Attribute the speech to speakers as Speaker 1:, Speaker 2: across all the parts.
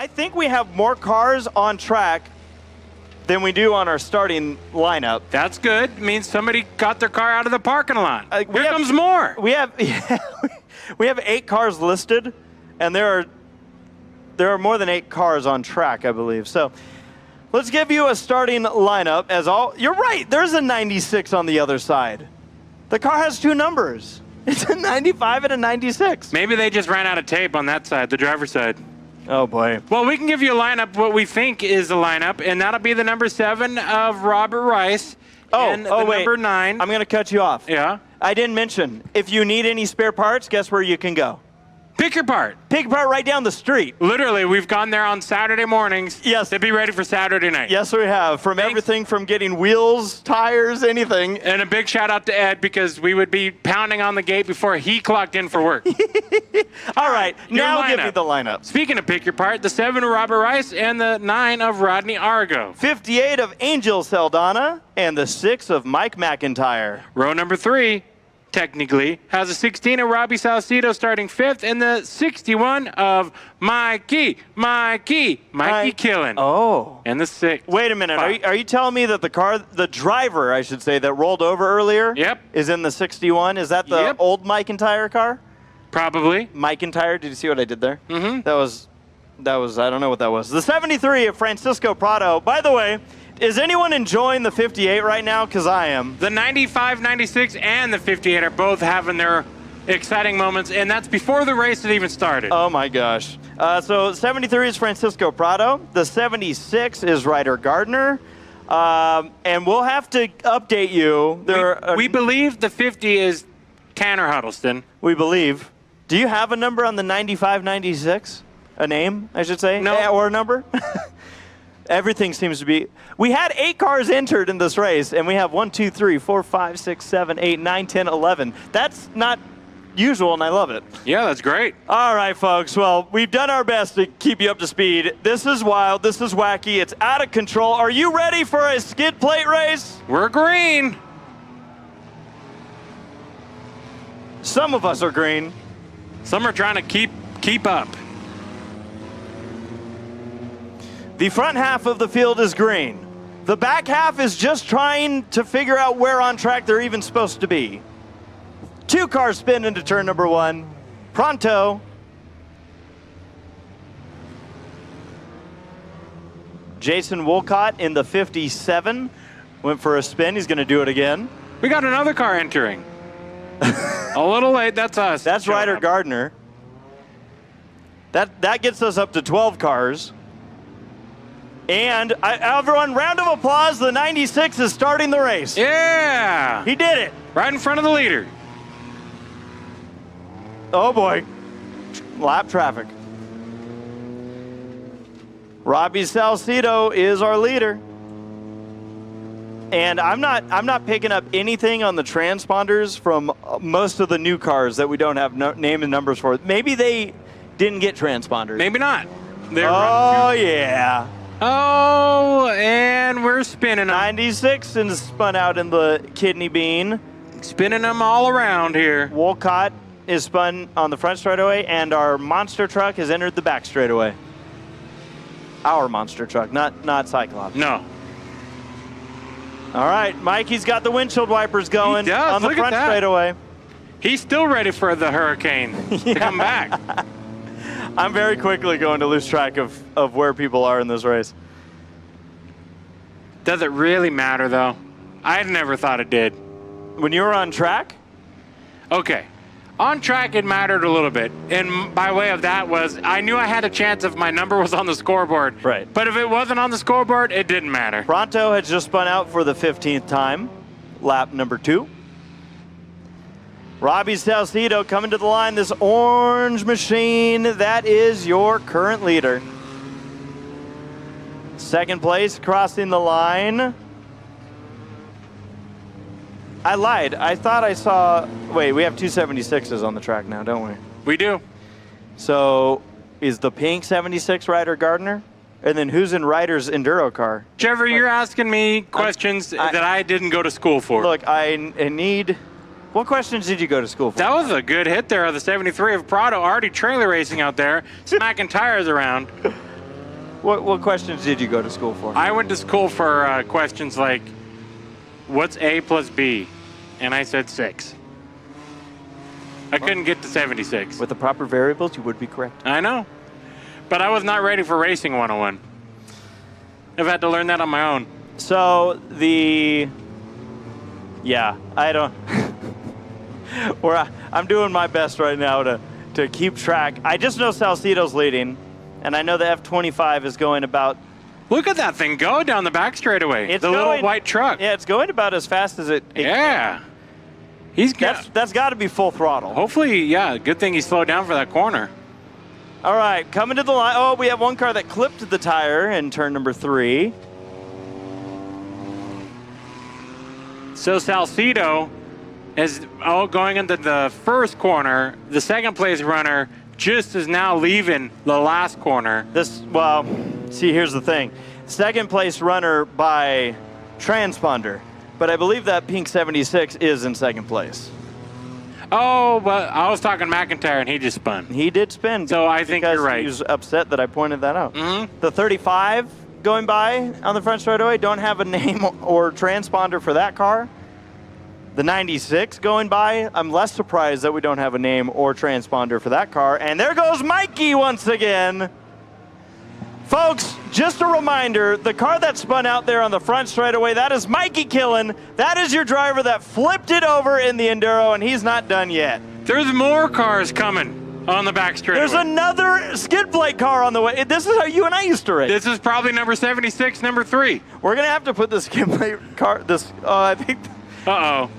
Speaker 1: I think we have more cars on track than we do on our starting lineup.
Speaker 2: That's good. Means somebody got their car out of the parking lot. Here comes more.
Speaker 1: We have we have 8 cars listed, and there are more than 8 cars on track, I believe. So let's give you a starting lineup. You're right. There's a 96 on the other side. The car has 2 numbers. It's a 95 and a 96.
Speaker 2: Maybe they just ran out of tape on that side, the driver's side.
Speaker 1: Oh, boy.
Speaker 2: Well, we can give you a lineup, what we think is a lineup, and that'll be the number 7 of Robert Rice and the
Speaker 1: wait.
Speaker 2: number 9.
Speaker 1: I'm going to cut you off.
Speaker 2: Yeah?
Speaker 1: I didn't mention, if you need any spare parts, guess where you can go?
Speaker 2: Pick your part.
Speaker 1: Pick your part right down the street.
Speaker 2: Literally, we've gone there on Saturday mornings to be ready for Saturday night.
Speaker 1: Yes, we have. Everything from getting wheels, tires, anything.
Speaker 2: And a big shout out to Ed, because we would be pounding on the gate before he clocked in for work.
Speaker 1: All right, now give me the lineup.
Speaker 2: Speaking of pick your part, the 7 of Robert Rice and the 9 of Rodney Argo.
Speaker 1: 58 of Angel Saldana and the 6 of Mike McIntyre.
Speaker 2: Row number 3. Technically, has a 16 of Robbie Salcido starting 5th, and the 61 of Mikey Killen.
Speaker 1: Oh.
Speaker 2: And the 6th.
Speaker 1: Wait a minute. Are you telling me that the driver, I should say, that rolled over earlier is in the 61? Is that the old McIntyre car?
Speaker 2: Probably.
Speaker 1: McIntyre, did you see what I did there?
Speaker 2: Mm-hmm.
Speaker 1: That was, I don't know what that was. The 73 of Francisco Prado. By the way, is anyone enjoying the 58 right now? Because I am.
Speaker 2: The 95, 96, and the 58 are both having their exciting moments, and that's before the race had even started.
Speaker 1: Oh, my gosh. So 73 is Francisco Prado. The 76 is Ryder Gardner. And we'll have to update you.
Speaker 2: We believe the 50 is Tanner Huddleston.
Speaker 1: We believe. Do you have a number on the 95, 96? A name, I should say?
Speaker 2: No.
Speaker 1: Or a number? Everything seems to be. We had 8 cars entered in this race, and we have 1, 2, 3, 4, 5, 6, 7, 8, 9, 10, 11. That's not usual, and I love it.
Speaker 2: Yeah, that's great.
Speaker 1: All right, folks. Well, we've done our best to keep you up to speed. This is wild. This is wacky. It's out of control. Are you ready for a skid plate race?
Speaker 2: We're green.
Speaker 1: Some of us are green.
Speaker 2: Some are trying to keep up.
Speaker 1: The front half of the field is green. The back half is just trying to figure out where on track they're even supposed to be. 2 cars spin into turn number 1. Pronto. Jason Wolcott in the 57 went for a spin. He's going to do it again.
Speaker 2: We got another car entering. A little late. That's us.
Speaker 1: That's Ryder Gardner. That gets us up to 12 cars. And everyone, round of applause. The 96 is starting the race.
Speaker 2: Yeah.
Speaker 1: He did it.
Speaker 2: Right in front of the leader.
Speaker 1: Oh, boy. Lap traffic. Robbie Salcido is our leader. And I'm not picking up anything on the transponders from most of the new cars that we don't have name and numbers for. Maybe they didn't get transponders.
Speaker 2: Maybe not.
Speaker 1: Oh, yeah.
Speaker 2: Oh, and we're spinning them.
Speaker 1: 96 and spun out in the kidney bean.
Speaker 2: Spinning them all around here.
Speaker 1: Wolcott is spun on the front straightaway, and our monster truck has entered the back straightaway. Our monster truck, not Cyclops.
Speaker 2: No.
Speaker 1: All right, Mikey's got the windshield wipers going on the front straightaway.
Speaker 2: He's still ready for the hurricane to come back.
Speaker 1: I'm very quickly going to lose track of where people are in this race.
Speaker 2: Does it really matter, though? I never thought it did.
Speaker 1: When you were on track?
Speaker 2: Okay. On track, it mattered a little bit. And by way of that was, I knew I had a chance if my number was on the scoreboard.
Speaker 1: Right.
Speaker 2: But if it wasn't on the scoreboard, it didn't matter.
Speaker 1: Pronto had just spun out for the 15th time, lap number 2. Robbie Salcido coming to the line, this orange machine, that is your current leader. Second place, crossing the line. I lied. I thought I saw, wait, we have 276s on the track now, don't we?
Speaker 2: We do.
Speaker 1: So is the pink 76 Ryder Gardner? And then who's in Ryder's Enduro car?
Speaker 2: Trevor, you're asking me questions that I didn't go to school for.
Speaker 1: Look, I need... What questions did you go to school for?
Speaker 2: That was a good hit there of the 73 of Prado, already trailer racing out there, smacking tires around.
Speaker 1: What questions did you go to school for?
Speaker 2: I went to school for questions like, what's A plus B? And I said 6. I couldn't get to 76.
Speaker 1: With the proper variables, you would be correct.
Speaker 2: I know. But I was not ready for Racing 101. I've had to learn that on my own.
Speaker 1: So yeah, I don't. I'm doing my best right now to keep track. I just know Salcedo's leading, and I know the F25 is going about.
Speaker 2: Look at that thing go down the back straightaway.
Speaker 1: It's
Speaker 2: the little
Speaker 1: going,
Speaker 2: white truck.
Speaker 1: Yeah, it's going about as fast as it
Speaker 2: yeah.
Speaker 1: can.
Speaker 2: He's got.
Speaker 1: That's got to be full throttle.
Speaker 2: Hopefully, yeah. Good thing he slowed down for that corner.
Speaker 1: All right, coming to the line. Oh, we have one car that clipped the tire in turn number 3.
Speaker 2: So Salcedo is going into the first corner. The second place runner just is now leaving the last corner.
Speaker 1: Well, see, here's the thing. Second place runner by transponder, but I believe that pink 76 is in second place.
Speaker 2: Oh, but I was talking McIntyre, and he just spun.
Speaker 1: He did spin.
Speaker 2: So I think you're right.
Speaker 1: He was upset that I pointed that out.
Speaker 2: Mm-hmm.
Speaker 1: The 35 going by on the front straightaway, don't have a name or transponder for that car. The 96 going by, I'm less surprised that we don't have a name or transponder for that car. And there goes Mikey once again. Folks, just a reminder, the car that spun out there on the front straightaway, that is Mikey Killen. That is your driver that flipped it over in the Enduro, and he's not done yet.
Speaker 2: There's more cars coming on the back straightaway.
Speaker 1: There's another skid plate car on the way. This is how you and I used to race.
Speaker 2: This is probably number 76, number 3.
Speaker 1: We're going to have to put the skid plate car, I think.
Speaker 2: Uh-oh.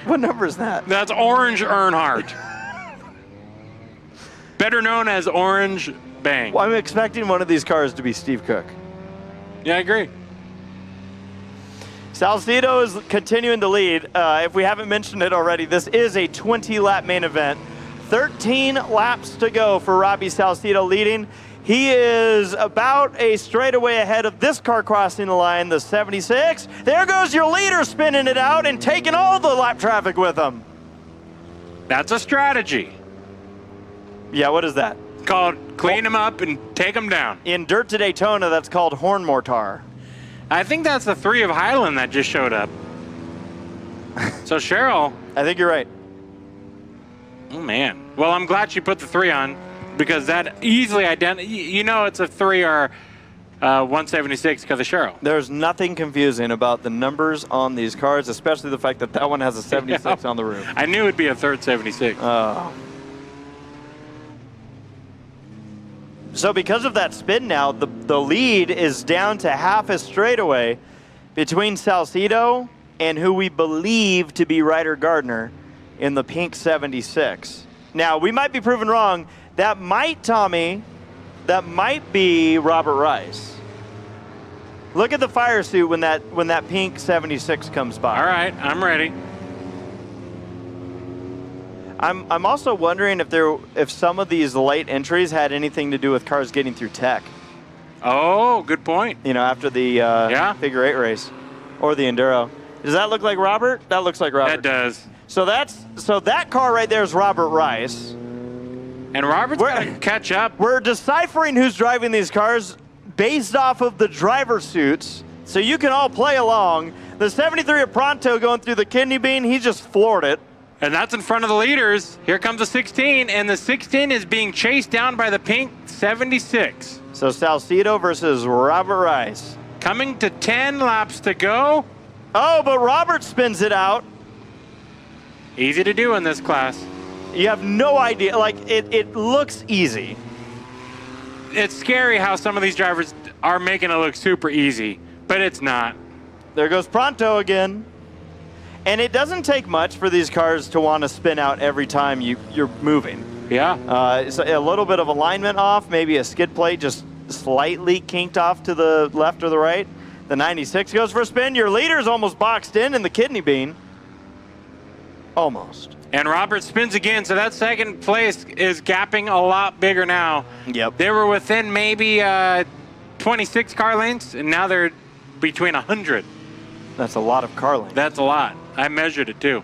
Speaker 1: What number is that?
Speaker 2: That's Orange Earnhardt. Better known as Orange Bang.
Speaker 1: Well, I'm expecting one of these cars to be Steve Cook.
Speaker 2: Yeah, I agree.
Speaker 1: Salcedo is continuing to lead. If we haven't mentioned it already, this is a 20-lap main event. 13 laps to go for Robbie Salcedo leading. He is about a straightaway ahead of this car crossing the line, the 76. There goes your leader spinning it out and taking all the lap traffic with him.
Speaker 2: That's a strategy.
Speaker 1: Yeah, what is that?
Speaker 2: Called clean them up and take them down.
Speaker 1: In Dirt to Daytona, that's called horn mortar.
Speaker 2: I think that's the 3 of Highland that just showed up. So Cheryl.
Speaker 1: I think you're right.
Speaker 2: Oh, man. Well, I'm glad she put the 3 on because that easily you know it's a 3 or 176 because of Cheryl.
Speaker 1: There's nothing confusing about the numbers on these cars, especially the fact that that one has a 76 on the roof.
Speaker 2: I knew it'd be a third 76.
Speaker 1: So because of that spin now, the lead is down to half a straightaway between Salcedo and who we believe to be Ryder Gardner in the pink 76. Now, we might be proven wrong. That might, Tommy, that might be Robert Rice. Look at the fire suit when that pink 76 comes by.
Speaker 2: All right, I'm ready.
Speaker 1: I'm also wondering if some of these late entries had anything to do with cars getting through tech.
Speaker 2: Oh, good point.
Speaker 1: You know, after the figure 8 race or the Enduro. Does that look like Robert? That looks like Robert.
Speaker 2: That does.
Speaker 1: So that car right there is Robert Rice.
Speaker 2: And Robert's got to catch up.
Speaker 1: We're deciphering who's driving these cars based off of the driver suits, so you can all play along. The 73 of Pronto going through the kidney bean, he just floored it.
Speaker 2: And that's in front of the leaders. Here comes the 16, and the 16 is being chased down by the pink 76.
Speaker 1: So Salcedo versus Robert Rice.
Speaker 2: Coming to 10 laps to go.
Speaker 1: Oh, but Robert spins it out.
Speaker 2: Easy to do in this class.
Speaker 1: You have no idea. Like, it looks easy.
Speaker 2: It's scary how some of these drivers are making it look super easy, but it's not.
Speaker 1: There goes Pronto again. And it doesn't take much for these cars to want to spin out every time you're moving.
Speaker 2: Yeah.
Speaker 1: So a little bit of alignment off, maybe a skid plate just slightly kinked off to the left or the right. The 96 goes for a spin. Your leader's almost boxed in the kidney bean. Almost.
Speaker 2: And Robert spins again, so that second place is gapping a lot bigger now.
Speaker 1: Yep.
Speaker 2: They were within maybe 26 car lengths, and now they're between 100.
Speaker 1: That's a lot of car length.
Speaker 2: That's a lot. I measured it too.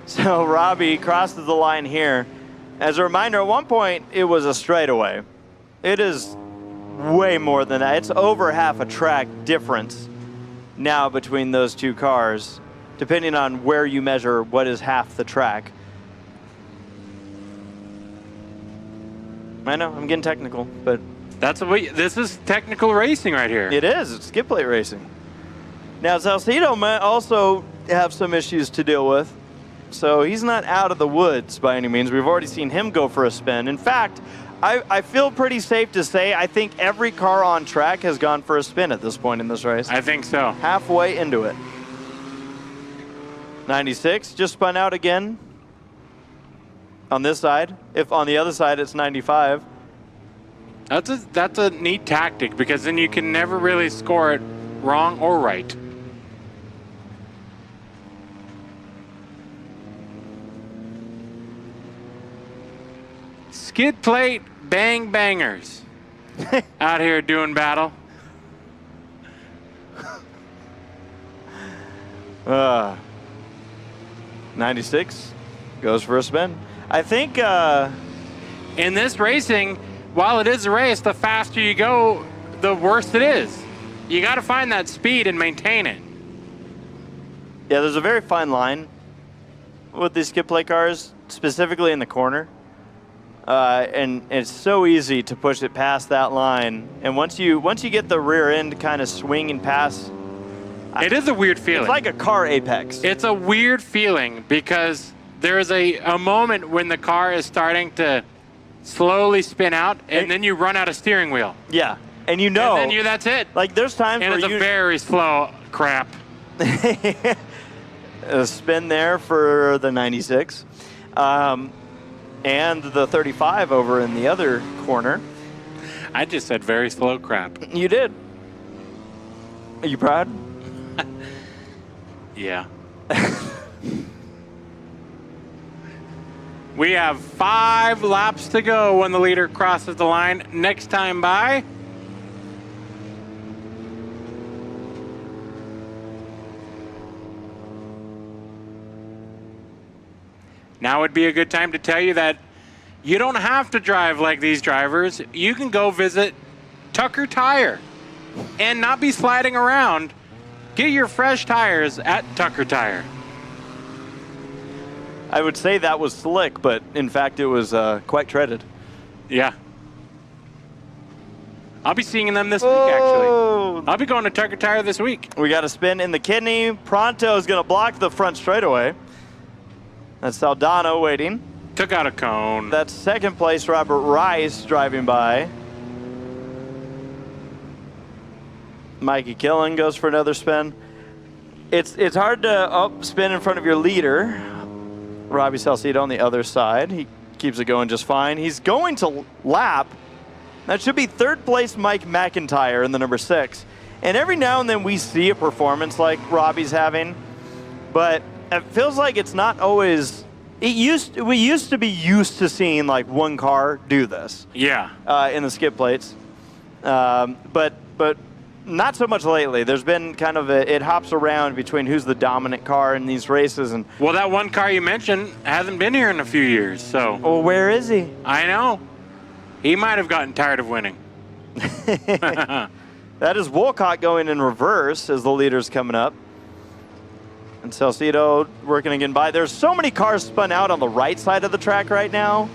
Speaker 1: So Robbie crosses the line here. As a reminder, at one point it was a straightaway. It is way more than that. It's over half a track difference now between those two cars, depending on where you measure what is half the track. I know, I'm getting technical, but
Speaker 2: this is technical racing right here.
Speaker 1: it is. It's skid plate racing. Now, Salcedo might also have some issues to deal with, so he's not out of the woods by any means. We've already seen him go for a spin. In fact, I feel pretty safe to say I think every car on track has gone for a spin at this point in this race.
Speaker 2: I think so.
Speaker 1: Halfway into it. 96 just spun out again on this side. If on the other side it's 95.
Speaker 2: That's a neat tactic, because then you can never really score it wrong or right. Skid plate bang bangers out here doing battle.
Speaker 1: 96 goes for a spin. I think
Speaker 2: In this racing, while it is a race, the faster you go, the worse it is. You got to find that speed and maintain it.
Speaker 1: yeah, there's a very fine line with these skid plate cars, specifically in the corner. And it's so easy to push it past that line. And once you get the rear end kind of swinging past,
Speaker 2: It is a weird feeling.
Speaker 1: it's like a car apex.
Speaker 2: It's a weird feeling, because there is a moment when the car is starting to slowly spin out, and then you run out of steering wheel.
Speaker 1: Yeah, and you know,
Speaker 2: And then that's it.
Speaker 1: like there's times
Speaker 2: And
Speaker 1: where
Speaker 2: it's a
Speaker 1: you
Speaker 2: very slow crap.
Speaker 1: a spin there for the 96, and the 35 over in the other corner.
Speaker 2: I just said very slow crap.
Speaker 1: You did. Are you proud?
Speaker 2: Yeah. We have 5 laps to go when the leader crosses the line next time by. Now would be a good time to tell you that you don't have to drive like these drivers. You can go visit Tucker Tire and not be sliding around. Get your fresh tires at Tucker Tire.
Speaker 1: I would say that was slick, but in fact it was quite treaded.
Speaker 2: Yeah. I'll be seeing them this week, actually.
Speaker 1: Oh,
Speaker 2: I'll be going to Tucker Tire this week.
Speaker 1: we got a spin in the kidney. Pronto is going to block the front straightaway. That's Saldano waiting.
Speaker 2: Took out a cone.
Speaker 1: That's second place, Robert Rice driving by. Mikey Killen goes for another spin. It's hard to spin in front of your leader, Robbie Salcedo, on the other side. He keeps it going just fine. He's going to lap. That should be third place Mike McIntyre in the number 6. And every now and then we see a performance like Robbie's having, but it feels like it's not always. We used to be used to seeing like one car do this.
Speaker 2: Yeah.
Speaker 1: In the skid plates, but not so much lately. There's been kind of it hops around between who's the dominant car in these races. And
Speaker 2: Well, that one car you mentioned hasn't been here in a few years, so.
Speaker 1: well, where is he?
Speaker 2: I know. He might have gotten tired of winning.
Speaker 1: That is Wolcott going in reverse as the leader's coming up. And Salcedo working again by. There's so many cars spun out on the right side of the track right now.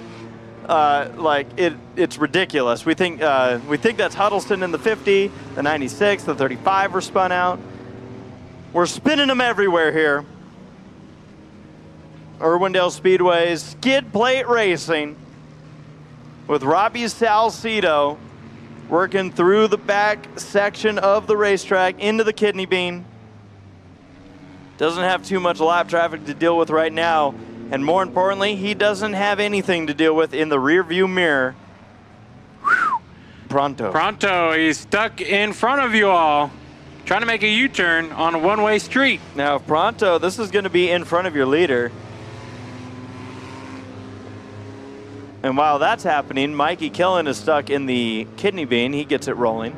Speaker 1: Like it's ridiculous. We think that's Huddleston in the 50, the 96, the 35 were spun out. We're spinning them everywhere here. Irwindale Speedway skid plate racing with Robbie Salcedo working through the back section of the racetrack into the kidney bean. Doesn't have too much lap traffic to deal with right now. And more importantly, he doesn't have anything to deal with in the rear view mirror. Whew. Pronto,
Speaker 2: he's stuck in front of you all, trying to make a U-turn on a one-way street.
Speaker 1: Now, Pronto, this is going to be in front of your leader. And while that's happening, Mikey Killen is stuck in the kidney bean. He gets it rolling.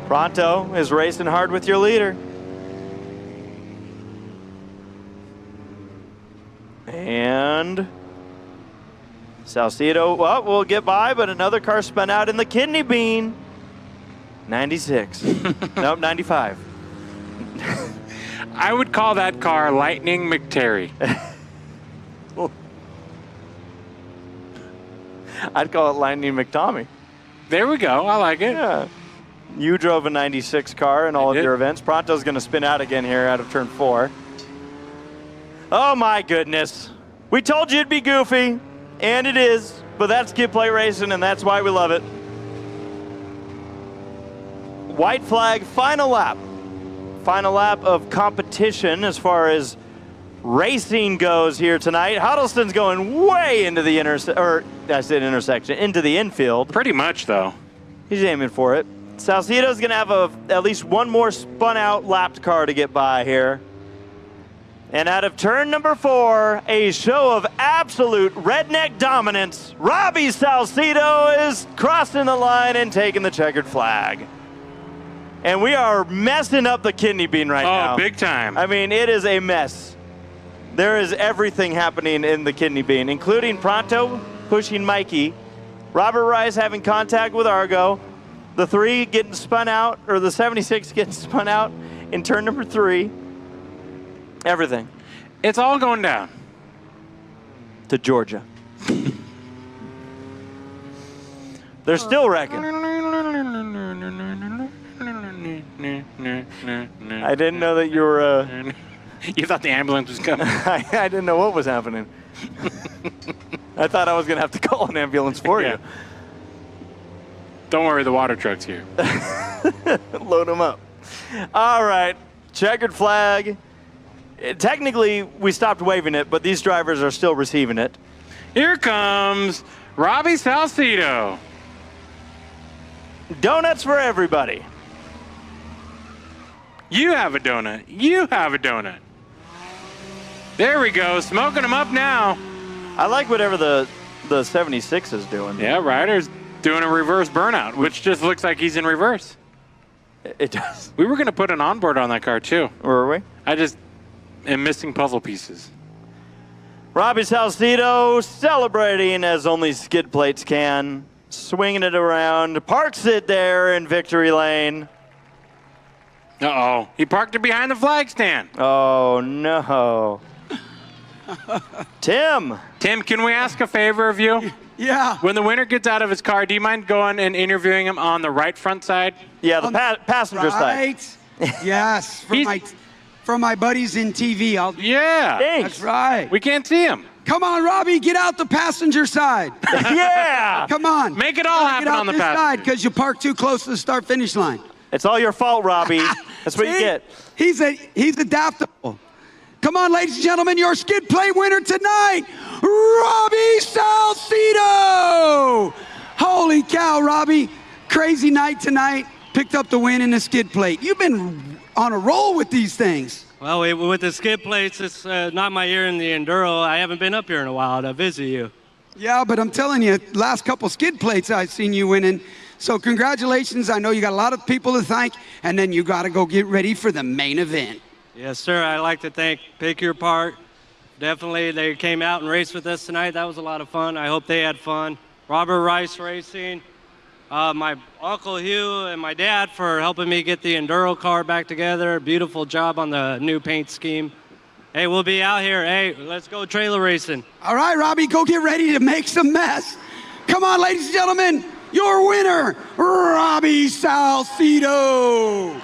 Speaker 1: Pronto is racing hard with your leader. And Salcedo, well, will get by, but another car spun out in the kidney bean. 96. Nope, 95.
Speaker 2: I would call that car Lightning McTerry.
Speaker 1: I'd call it Lightning McTommy.
Speaker 2: There we go. I like it.
Speaker 1: Yeah. You drove a 96 car in all of your events. Pronto's going to spin out again here out of turn 4. Oh, my goodness. We told you it'd be goofy, and it is, but that's skid plate racing, and that's why we love it. White flag, final lap. Final lap of competition as far as racing goes here tonight. Huddleston's going way into the intersection, into the infield.
Speaker 2: Pretty much, though.
Speaker 1: He's aiming for it. Salcedo's going to have at least one more spun out lapped car to get by here. And out of turn number 4, a show of absolute redneck dominance. Robbie Salcedo is crossing the line and taking the checkered flag. And we are messing up the kidney bean right now.
Speaker 2: Oh, big time.
Speaker 1: I mean, it is a mess. There is everything happening in the kidney bean, including Pronto pushing Mikey, Robert Rice having contact with Argo, the 3 getting spun out, or the 76 getting spun out in turn number 3. Everything.
Speaker 2: It's all going down.
Speaker 1: To Georgia. They're still wrecking. I didn't know that you were...
Speaker 2: You thought the ambulance was coming.
Speaker 1: I didn't know what was happening. I thought I was going to have to call an ambulance for you.
Speaker 2: Don't worry, the water truck's here.
Speaker 1: Load them up. All right. Checkered flag. Technically, we stopped waving it, but these drivers are still receiving it.
Speaker 2: Here comes Robbie Salcedo.
Speaker 1: Donuts for everybody.
Speaker 2: You have a donut. You have a donut. There we go. Smoking them up now.
Speaker 1: I like whatever the 76 is doing.
Speaker 2: Yeah, Ryder's doing a reverse burnout, which just looks like he's in reverse.
Speaker 1: It does.
Speaker 2: We were going to put an onboard on that car, too.
Speaker 1: Were we?
Speaker 2: I just am missing puzzle pieces.
Speaker 1: Robbie Salcedo celebrating as only skid plates can. Swinging it around. Parks it there in victory lane.
Speaker 2: Uh-oh. He parked it behind the flag stand.
Speaker 1: Oh, no. Tim.
Speaker 2: Tim, can we ask a favor of you?
Speaker 3: Yeah.
Speaker 2: When the winner gets out of his car, do you mind going and interviewing him on the right front side?
Speaker 1: Yeah, the passenger side.
Speaker 3: Right. Yes. From my buddies in TV.
Speaker 2: Yeah.
Speaker 1: Thanks.
Speaker 3: That's right.
Speaker 2: We can't see him.
Speaker 3: Come on, Robbie, get out the passenger side.
Speaker 1: Yeah.
Speaker 3: Come on.
Speaker 2: Make it all happen on the
Speaker 3: passenger side
Speaker 2: passenger.
Speaker 3: because you parked too close to the start-finish line.
Speaker 1: It's all your fault, Robbie. That's what you get.
Speaker 3: He's adaptable. Come on, ladies and gentlemen, your skid plate winner tonight, Robbie Salcedo. Holy cow, Robbie. Crazy night tonight. Picked up the win in the skid plate. You've been on a roll with these things.
Speaker 4: Well, with the skid plates, it's not my year in the Enduro. I haven't been up here in a while to visit you.
Speaker 3: Yeah, but I'm telling you, last couple skid plates I've seen you winning. So congratulations. I know you got a lot of people to thank, and then you got to go get ready for the main event.
Speaker 4: Yes, sir. I'd like to thank Pick Your Part. Definitely, they came out and raced with us tonight. That was a lot of fun. I hope they had fun. Robert Rice Racing, my Uncle Hugh and my dad for helping me get the Enduro car back together. Beautiful job on the new paint scheme. Hey, we'll be out here. Hey, let's go trailer racing.
Speaker 3: All right, Robbie, go get ready to make some mess. Come on, ladies and gentlemen, your winner, Robbie Salcedo.